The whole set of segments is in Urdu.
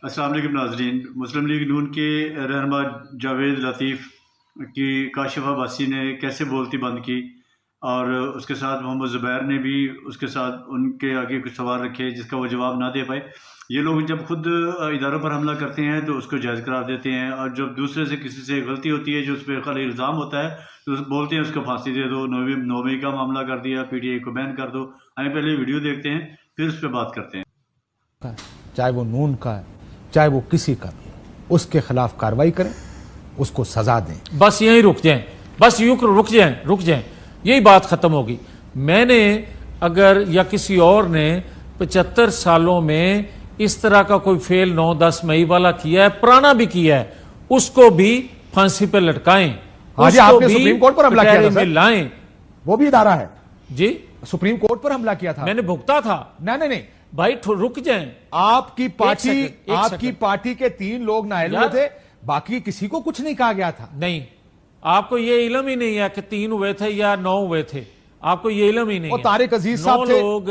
السلام علیکم ناظرین. مسلم لیگ نون کے رہنما جاوید لطیف کی کاشف عباسی نے کیسے بولتی بند کی، اور اس کے ساتھ محمد زبیر نے بھی اس کے ساتھ ان کے آگے کچھ سوال رکھے جس کا وہ جواب نہ دے پائے. یہ لوگ جب خود اداروں پر حملہ کرتے ہیں تو اس کو جائز قرار دیتے ہیں، اور جب دوسرے سے کسی سے غلطی ہوتی ہے جو اس پہ خالی الزام ہوتا ہے تو بولتے ہیں اس کو پھانسی دے دو، 9 مئی کا معاملہ کر دیا، پی ٹی آئی کو بین کر دو. آئیں پہلے ویڈیو دیکھتے ہیں پھر اس پہ بات کرتے ہیں. چاہے وہ نون کا ہے چاہے وہ کسی کا بھی، اس کے خلاف کارروائی کریں، اس کو سزا دیں. بس یہیں رک جائیں، بس یوں رک جائیں، یہی بات ختم ہوگی. میں نے اگر یا کسی اور نے 75 سالوں میں اس طرح کا کوئی فیل 9-10 مئی والا کیا ہے، پرانا بھی کیا ہے، اس کو بھی پھانسی پہ لٹکائیں. جی آپ نے سپریم کورٹ پر حملہ کیا تھا سر، لائیں. وہ بھی ادارہ ہے جی، سپریم کورٹ پر حملہ کیا تھا، میں نے بھگتا تھا. نہیں بھائی رک جائیں. آپ کی سیکنڈ. پارٹی کے 3 لوگ نااہل ہوئے تھے، باقی کسی کو کچھ نہیں کہا گیا تھا. نہیں، آپ کو یہ علم ہی نہیں ہے کہ 3 ہوئے تھے یا 9 ہوئے تھے، آپ کو یہ علم ہی نہیں ہے. طارق عزیز صاحب تھے، 9 لوگ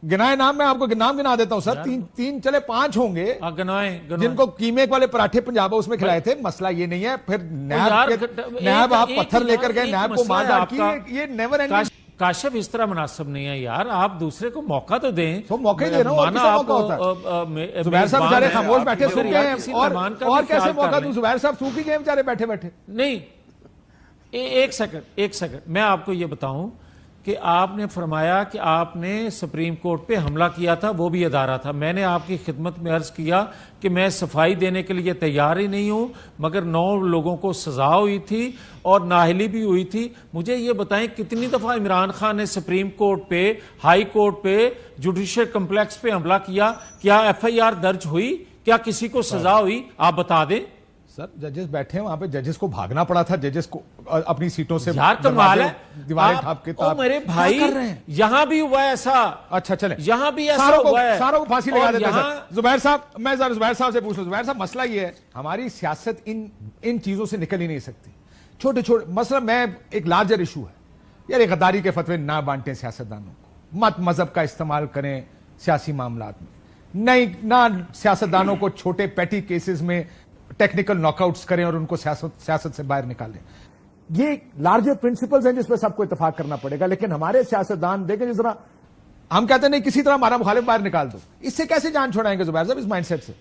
گنائے نام، میں آپ کو نام گنا دیتا ہوں سر، 3 چلے 5 ہوں گے جن کو قیمے والے پراٹھے پنجاب اس میں کھلائے تھے. مسئلہ یہ نہیں ہے. پھر نیب آپ پتھر لے کر گئے، نیب کو مار ڈال کی، یہ نیور اینڈنگ. کاشف اس طرح مناسب نہیں ہے یار، آپ دوسرے کو موقع تو دیں. تو موقع دے رہا ہوں. زبیر صاحب بیچارے خاموش بیٹھے سو گئے ہیں، اور کیسے موقع دوں؟ زبیر صاحب سو ہی گئے بیچارے بیٹھے. نہیں، ایک سیکنڈ میں آپ کو یہ بتاؤں کہ آپ نے فرمایا کہ آپ نے سپریم کورٹ پہ حملہ کیا تھا، وہ بھی ادارہ تھا. میں نے آپ کی خدمت میں عرض کیا کہ میں صفائی دینے کے لیے تیار ہی نہیں ہوں، مگر 9 لوگوں کو سزا ہوئی تھی اور نااہلی بھی ہوئی تھی. مجھے یہ بتائیں کتنی دفعہ عمران خان نے سپریم کورٹ پہ، ہائی کورٹ پہ، جوڈیشل کمپلیکس پہ حملہ کیا؟ کیا ایف آئی آر درج ہوئی؟ کیا کسی کو سزا ہوئی؟ آپ بتا دیں. سر ججز بیٹھے ہیں وہاں پہ، ججز کو بھاگنا پڑا تھا، ججز کو اپنی سیٹوں سے یار کمال ہے. دیواریں ٹھاپ کے میرے بھائی یہاں بھی ہوا ایسا. اچھا چلیں، یہاں بھی ایسا ہوا ہے، ساروں کو پھانسی لگا دیتے ہیں. زبیر صاحب، میں زبیر صاحب سے پوچھ لوں. زبیر صاحب مسئلہ یہ ہے، ہماری سیاست ان چیزوں سے نکل ہی نہیں سکتی. چھوٹے مسئلہ میں ایک لارجر ایشو ہے یار. غداری کے فتوے نہ بانٹیں سیاستدانوں کو، مت مذہب کا استعمال کریں سیاسی معاملات میں، نہیں نہ سیاستدانوں کو چھوٹے پیٹی کیسز میں ٹیکنیکل ناک آؤٹس کریں اور ان کو سیاست سے باہر نکالیں. یہ لارجر پرنسپلز ہیں جس پہ سب کو اتفاق کرنا پڑے گا. لیکن ہمارے سیاستدان دیکھیں جس طرح ہم کہتے ہیں نہیں کسی طرح ہمارا مخالف باہر نکال دو، اس سے کیسے جان چھوڑائیں گے زبیر صاحب اس مائنڈ سیٹ سے؟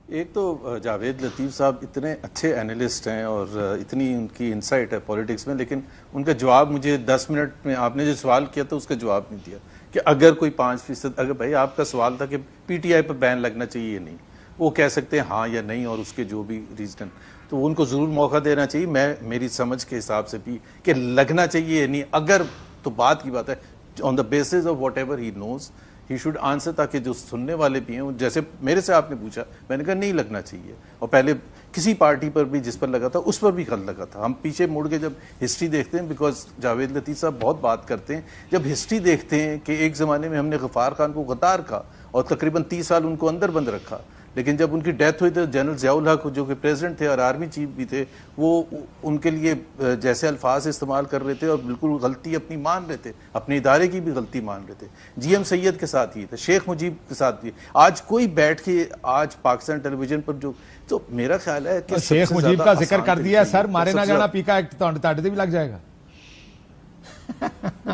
ایک تو جاوید لطیف صاحب اتنے اچھے اینالسٹ ہیں اور اتنی ان کی انسائٹ ہے پولیٹکس میں، لیکن ان کا جواب مجھے 10 منٹ میں آپ نے جو سوال کیا تھا اس کا جواب نہیں دیا کہ اگر کوئی 5%، اگر بھائی آپ کا سوال تھا کہ پی ٹی آئی پر بین لگنا چاہیے یا نہیں، وہ کہہ سکتے ہیں ہاں یا نہیں اور اس کے جو بھی ریزن، تو ان کو ضرور موقع دینا چاہیے. میری سمجھ کے حساب سے بھی کہ لگنا چاہیے یا نہیں، اگر تو بات کی بات ہے on the basis of whatever he knows he should answer, تاکہ جو سننے والے بھی ہیں، جیسے میرے سے آپ نے پوچھا، میں نے کہا نہیں لگنا چاہیے. اور پہلے کسی پارٹی پر بھی جس پر لگا تھا اس پر بھی غلط لگا تھا. ہم پیچھے مڑ کے جب ہسٹری دیکھتے ہیں، بیکاز جاوید لطیف صاحب بہت بات کرتے ہیں، جب ہسٹری دیکھتے ہیں کہ ایک زمانے میں ہم نے غفار خان کو غدار کہا اور تقریباً 30 سال ان کو اندر بند رکھا، لیکن جب ان کی ڈیتھ ہوئی تو جنرل ضیاء الحق جو کہ پریزیڈنٹ تھے اور آرمی چیف بھی تھے، وہ ان کے لیے جیسے الفاظ استعمال کر رہے تھے اور بالکل غلطی اپنی مان رہے تھے، اپنے ادارے کی بھی غلطی مان رہے تھے. جی ایم سید کے ساتھ ہی تھے، شیخ مجیب کے ساتھ بھی. آج کوئی بیٹھ کے آج پاکستان ٹیلی ویژن پر جو، تو میرا خیال ہے کہ شیخ مجیب کا ذکر کر دیا سر، مارے نہ جانا پیکا ایکٹ بھی لگ جائے گا.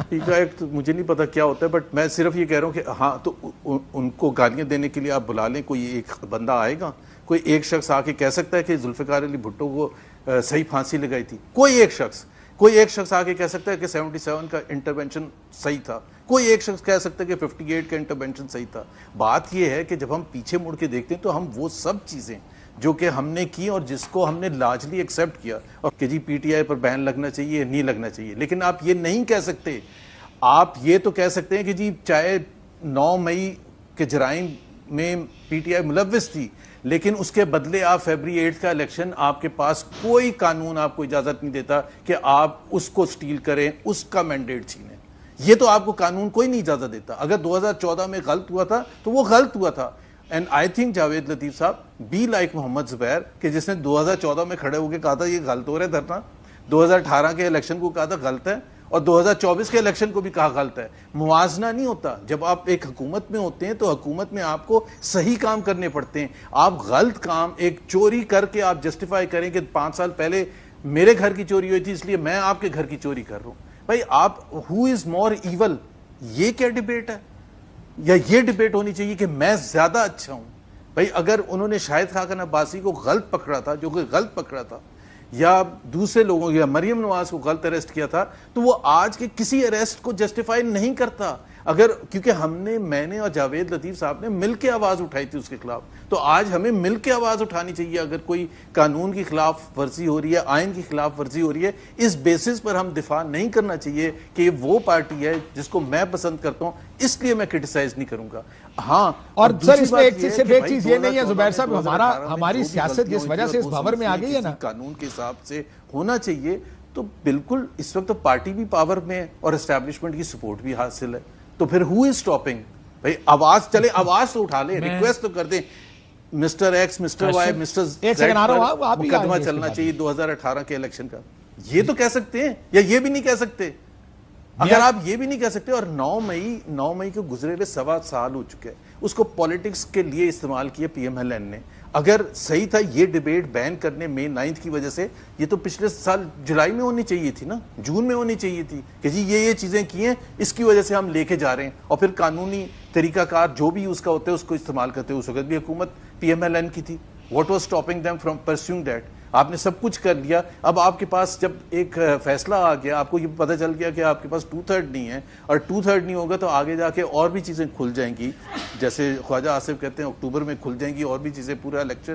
پیکا ایکٹ مجھے نہیں پتا کیا ہوتا ہے، بٹ میں صرف یہ کہہ رہا ہوں کہ ہاں تو ان کو گالیاں دینے کے لیے آپ بلا لیں. کوئی ایک بندہ آئے گا، کوئی ایک شخص آ کے کہہ سکتا ہے کہ ذوالفقار علی بھٹو کو صحیح پھانسی لگائی تھی؟ کوئی ایک شخص آ کے کہہ سکتا ہے کہ 77 کا انٹرونشن صحیح تھا؟ کوئی ایک شخص کہہ سکتا ہے کہ 58 کا انٹرونشن صحیح تھا؟ بات یہ ہے کہ جب ہم پیچھے مڑ کے دیکھتے ہیں تو ہم وہ سب چیزیں جو کہ ہم نے کی اور جس کو ہم نے لارجلی ایکسیپٹ کیا، اور کہ جی پی ٹی آئی پر بین لگنا چاہیے نہیں لگنا چاہیے، لیکن آپ یہ نہیں کہہ سکتے. آپ یہ تو کہہ سکتے ہیں کہ جی چاہے 9 مئی کے جرائم میں پی ٹی آئی ملوث تھی، لیکن اس کے بدلے آپ فیبری 8 کا الیکشن، آپ کے پاس کوئی قانون آپ کو اجازت نہیں دیتا کہ آپ اس کو سٹیل کریں، اس کا مینڈیٹ چھینیں. یہ تو آپ کو قانون کوئی نہیں اجازت دیتا. اگر 2014 میں غلط ہوا تھا تو وہ غلط ہوا تھا. اینڈ آئی تھنک جاوید لطیف صاحب بی لائک محمد زبیر کہ جس نے 2014 میں کھڑے ہو کے کہا تھا یہ غلط ہو رہا ہے دھرنا، 2018 کے الیکشن کو کہا تھا غلط ہے، اور 2024 کے الیکشن کو بھی کہا غلط ہے. موازنہ نہیں ہوتا. جب آپ ایک حکومت میں ہوتے ہیں تو حکومت میں آپ کو صحیح کام کرنے پڑتے ہیں. آپ غلط کام ایک چوری کر کے آپ جسٹیفائی کریں کہ 5 سال پہلے میرے گھر کی چوری ہوئی تھی اس لیے میں آپ کے گھر کی چوری کر رہا ہوں. بھائی آپ ہو از مور ایول, یہ کیا ڈیبیٹ ہے؟ یا یہ ڈیبیٹ ہونی چاہیے کہ میں زیادہ اچھا ہوں. بھائی اگر انہوں نے شاہد خاقان عباسی کو غلط پکڑا تھا, جو کہ غلط پکڑا تھا, یا دوسرے لوگوں یا مریم نواز کو غلط اریسٹ کیا تھا, تو وہ آج کے کسی اریسٹ کو جسٹیفائی نہیں کرتا. اگر کیونکہ میں نے اور جاوید لطیف صاحب نے مل کے آواز اٹھائی تھی اس کے خلاف, تو آج ہمیں مل کے آواز اٹھانی چاہیے. اگر کوئی قانون کی خلاف ورزی ہو رہی ہے, آئین کی خلاف ورزی ہو رہی ہے, اس بیسس پر ہم دفاع نہیں کرنا چاہیے کہ وہ پارٹی ہے جس کو میں پسند کرتا ہوں اس لیے میں کرٹیسائز نہیں کروں گا. ہاں, اور سر اس میں صرف ایک چیز یہ نہیں ہے زبیر صاحب, ہماری سیاست جس وجہ سے اس بھاور میں آ گئی ہے نا, قانون کے حساب سے ہونا چاہیے. تو بالکل اس وقت پارٹی بھی پاور میں ہے اور اسٹیبلشمنٹ کی سپورٹ بھی حاصل ہے. تو پھر ہو از اسٹاپنگ؟ بھائی آواز چلے, آواز تو اٹھا لیں, ریکویسٹ تو کر دیں. Mister X, mister Y, mister Z پر مقدمہ چلنا چاہیے 2018 کے الیکشن کا. یہ تو کہہ سکتے ہیں, یا یہ بھی نہیں کہہ سکتے؟ اگر آپ یہ بھی نہیں کہہ سکتے, اور 9 مئی کو گزرے ہوئے 7 سال ہو چکے ہیں, اس کو پولیٹکس کے لیے استعمال کیا پی ایم ایل این نے. اگر صحیح تھا یہ ڈیبیٹ بین کرنے میں 9 کی وجہ سے, یہ تو پچھلے سال جولائی میں ہونی چاہیے تھی نا, جون میں ہونی چاہیے تھی کہ جی یہ چیزیں کی ہیں, اس کی وجہ سے ہم لے کے جا رہے ہیں, اور پھر قانونی طریقہ کار جو بھی اس کا ہوتا ہے اس کو استعمال کرتے ہیں. اس وقت بھی حکومت پی ایم ایل این کی تھی. What was stopping them from perceiving that? آپ نے سب کچھ کر لیا. اب آپ کے پاس جب ایک فیصلہ آ گیا, آپ کو یہ پتہ چل گیا کہ آپ کے پاس 2/3 نہیں ہے, اور 2/3 نہیں ہوگا تو آگے جا کے اور بھی چیزیں کھل جائیں گی, جیسے خواجہ آصف کہتے ہیں اکتوبر میں کھل جائیں گی اور بھی چیزیں, پورا الیکشن.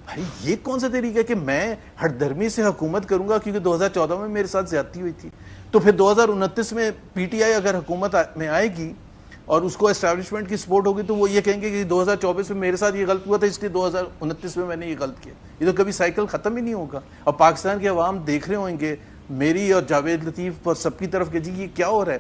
بھائی یہ کون سا طریقہ ہے کہ میں ہر درمی سے حکومت کروں گا کیونکہ 2014 میں میرے ساتھ زیادتی ہوئی تھی, تو پھر 2029 میں پی ٹی آئی اگر حکومت میں آئے گی اور اس کو اسٹیبلشمنٹ کی سپورٹ ہوگی تو وہ یہ کہیں گے کہ 2024 میں میرے ساتھ یہ غلط ہوا تھا اس لیے 2029 میں نے یہ غلط کیا. یہ تو کبھی سائیکل ختم ہی نہیں ہوگا. اور پاکستان کے عوام دیکھ رہے ہوں گے میری اور جاوید لطیف پر سب کی طرف کہ جی یہ کیا ہو رہا ہے.